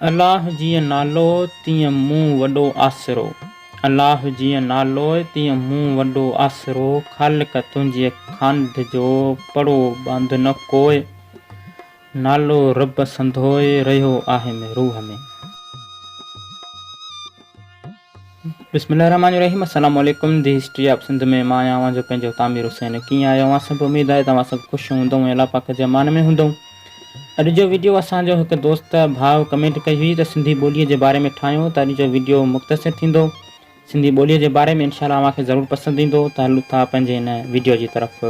अल्लाह जीअं नालो तीअं मूं वॾो आसिरो। अल्लाह जीअं नालो तीअं मूं वॾो आसिरो। ख़ालिक तुंहिंजे खांड जो पड़ो बंद न कोई। नालो रब संधोए रहियो आहे में रूह में। बिस्मिल्लाहिर्रहमानिर्रहीम। अस्सलाम वालेकुम। दी हिस्ट्री ऑफ सिंध में मां आहियां जो पंहिंजो तामीर हुसैन। कीअं आहियो अवां सभु? उमेद आहे तव्हां सभु ख़ुशि हूंदव ऐं अल्लाह पाक जे अमान में हूंदव। अॼु जो वीडियो असांजो हिकु दोस्त भाउ कमेंट कई हुई त सिंधी ॿोलीअ जे बारे में ठाहियूं, त अॼु जो वीडियो मुख़्तसिर थींदो। सिंधी ॿोलीअ जे बारे में इंशाअल्लाह मूंखे ज़रूरु पसंदि ईंदो। त हलूं था पंहिंजे हिन वीडियो जी तरफ़।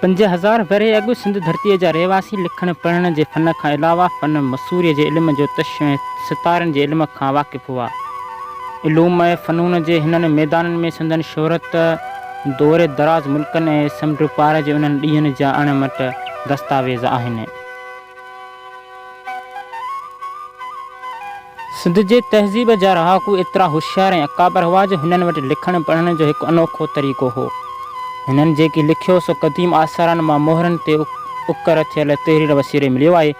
पंज हज़ार वरे अॻु सिंध धरतीअ जा रहवासी लिखण पढ़ण जे फ़न खां अलावा फ़न मसूरीअ जे इल्म जो तश ऐं सितारनि जे इल्म खां वाक़िफ़ हुआ। इलूम ऐं फ़नून जे हिननि मैदाननि में संदन शोहरत दौरे दराज़ मुल्कनि ऐं समुंड पार जे उन्हनि ॾींहनि जा अणमट दस्तावेज़ आहिनि। सिंध जे तहज़ीब जा रहाकू एतिरा होशियार ऐं अकाबर हुआ जो हिननि वटि लिखण पढ़ण जो हिकु अनोखो तरीक़ो हो। हिननि जेकी लिखियो सो क़दीम आसारनि मां मोहरनि ते उकर थियल तहरीर वसीरे मिलियो आहे।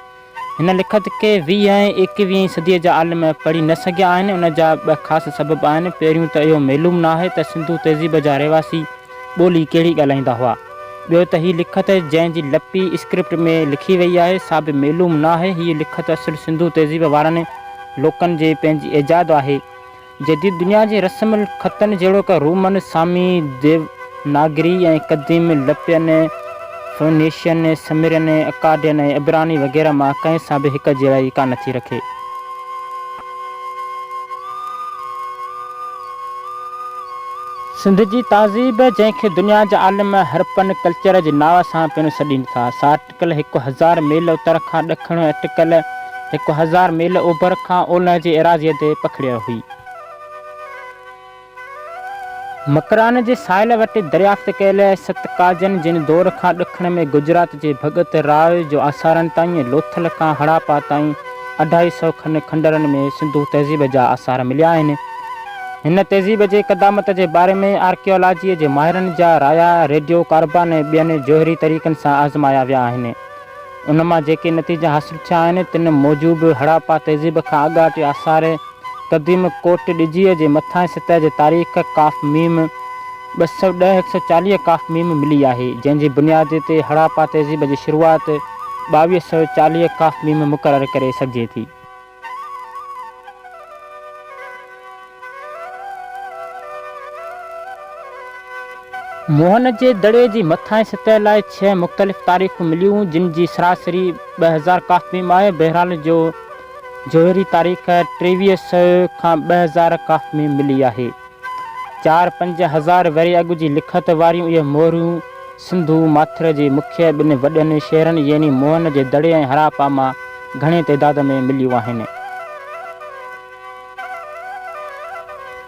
हिन लिखत के 20 ऐं 21वीं सदीअ जा आलिम पढ़ी न सघिया आहिनि। उन जा ॿ ख़ासि सबब आहिनि। पहिरियों त इहो मालूम न आहे त सिंधू तहज़ीब जा रहवासी ॿोली कहिड़ी ॻाल्हाईंदा हुआ। ॿियो त हीअ लिखत जंहिंजी लपी स्क्रिप्ट में लिखी वई आहे सा बि मालूम न आहे। हीअ लिखत असुलु सिंधू तहज़ीब वारनि लोकनि जे पंहिंजी इजाद आहे। जदीद दुनिया जे रस्म ख़तनि जहिड़ो क रोमन, सामी, देवनागरी ऐं क़दीम लपियनि, फोनेशियन, समिरन, अकाडियन ऐं इब्रानी वग़ैरह मां कंहिं सां बि हिकु जहिड़ाई कान थी रखे। सिंध जी तहज़ीब जंहिंखे दुनिया जा आलिम हरपन कल्चर जे नाव सां पिणु सॾीनि था, सा अटिकल 1000 मील उत्तर खां ॾखण ऐं अटिकल 1000 मील ओभर खां ओलह जे एराज़ीअ ते पखिड़ियल हुई। मकरान जे साहिल वटि दरियाफ़्त कयल सतकाजन जिन दौर खां ॾखण में गुजरात जे भगत राय जो आसारनि ताईं लोथल खां हड़ापा ताईं 250 खनि खंडरनि में सिंधू तहज़ीब जा आसार मिलिया आहिनि। हिन तहज़ीब जे क़दामत जे बारे में आर्कियोलॉजीअ जे माहिरनि जा राया रेडियो कार्बन ऐं ॿियनि जोहरी तरीक़नि सां आज़माया विया आहिनि। उन मां जेके नतीजा हासिल थिया आहिनि तिन मूजिब हड़ापा तहज़ीब खां अॻाटे आसार क़दीम कोट ॾिजीअ जे मथां सतह जे तारीख़ काफ़ मीम 210-140 काफ़ मीम मिली आहे, जंहिंजी बुनियाद ते हड़ापा तहज़ीब जी शुरूआति 2240 काफ़ मीम मुक़ररु करे सघिजे थी। मोहन जे दड़े जी मथां सतह लाइ 6 मुख़्तलिफ़ तारीख़ूं मिलियूं, जिन जी सरासरी 2000 काफ़ मीम आहे। बहरहाल जो जोहरी तारीख़ 2300 खां 2000 काफ़ मीम मिली आहे। 4-5 हज़ार वरे अॻु जी लिखत वारियूं इहे मोहरूं सिंधू माथर जे मुख्य ॿिनि वॾनि शहरनि यानी मोहन जे दड़े ऐं हड़ापा मां घणे तइदाद में मिलियूं आहिनि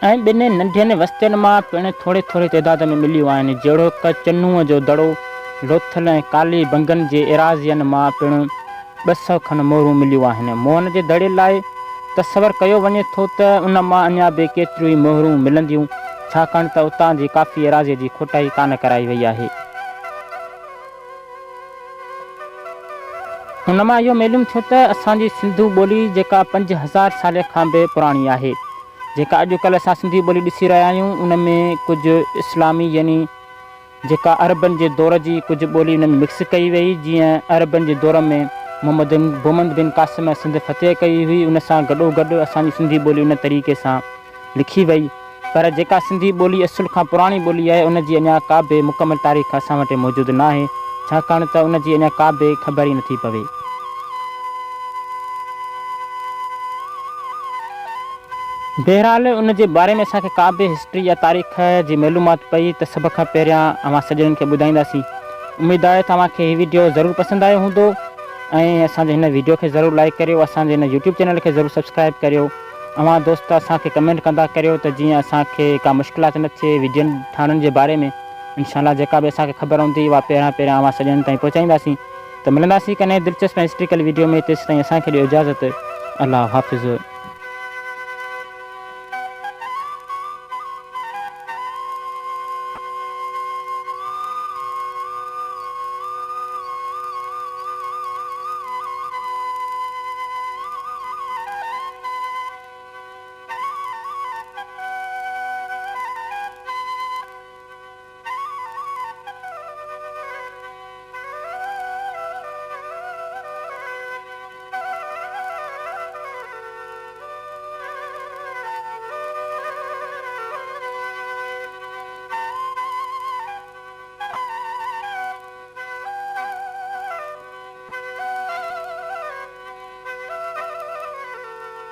ऐं ॿिनि नंढियुनि वस्तियुनि मां पिणु थोरे तइदाद में मिलियूं आहिनि, जहिड़ो क चन्नूअ जो दड़ो, लोथल ऐं काली बंगनि जे एराज़ियनि मां पिणु 200 खनि मोहरूं मिलियूं आहिनि। मोहन जे दड़े लाइ तसवर कयो वञे थो त उन मां अञा बि केतिरियूं ई मोहरूं मिलंदियूं, छाकाणि त उतां जी काफ़ी एराज़ीअ जी खोटाई कान कराई वई आहे। उन मां इहो मालूम थियो त असांजी सिंधू ॿोली जेका 5000 साल खां बि पुराणी आहे, जेका अॼुकल्ह असां सिंधी ॿोली ॾिसी रहिया आहियूं उन में कुझु इस्लामी यानी जेका अरबनि जे दौर जी कुझु ॿोली उन में मिक्स कई वई। जीअं अरबनि जे दौर में मोहम्मद बिन क़ासिम सिंध फ़तेह कई हुई, उन सां गॾोगॾु असांजी सिंधी ॿोली उन तरीक़े सां लिखी वई। पर जेका सिंधी ॿोली असुल खां पुराणी ॿोली आहे उन जी अञा का बि मुकमल तारीख़ असां वटि मौजूदु न आहे, छाकाणि त उन जी अञा का बि ख़बर ई नथी पवे। बहरहाल उन जे बारे में असांखे का बि हिस्ट्री या तारीख़ जी मालूमात पई त सभ खां पहिरियां अवां सॼणनि खे ॿुधाईंदासीं। उमेदु आहे तव्हांखे हीउ वीडियो ज़रूरु पसंदि आयो हूंदो ऐं असांजे हिन वीडियो खे ज़रूरु लाइक करियो, असांजे हिन यूट्यूब चैनल खे ज़रूरु सब्सक्राइब करियो अवां दोस्त असांखे कमेंट कंदा करियो त जीअं असांखे का मुश्किलात न थिए वीडियोनि ठाहिण जे बारे में। इंशाअल्लाह जेका बि असांखे ख़बर हूंदी उहा पहिरियां अवां सॼणनि ताईं पहुचाईंदासीं। त मिलंदासीं कॾहिं दिलचस्प हिस्ट्रिकल वीडियो में। तेसिताईं असांखे ॾियो इजाज़त। अल्लाह हाफ़िज़।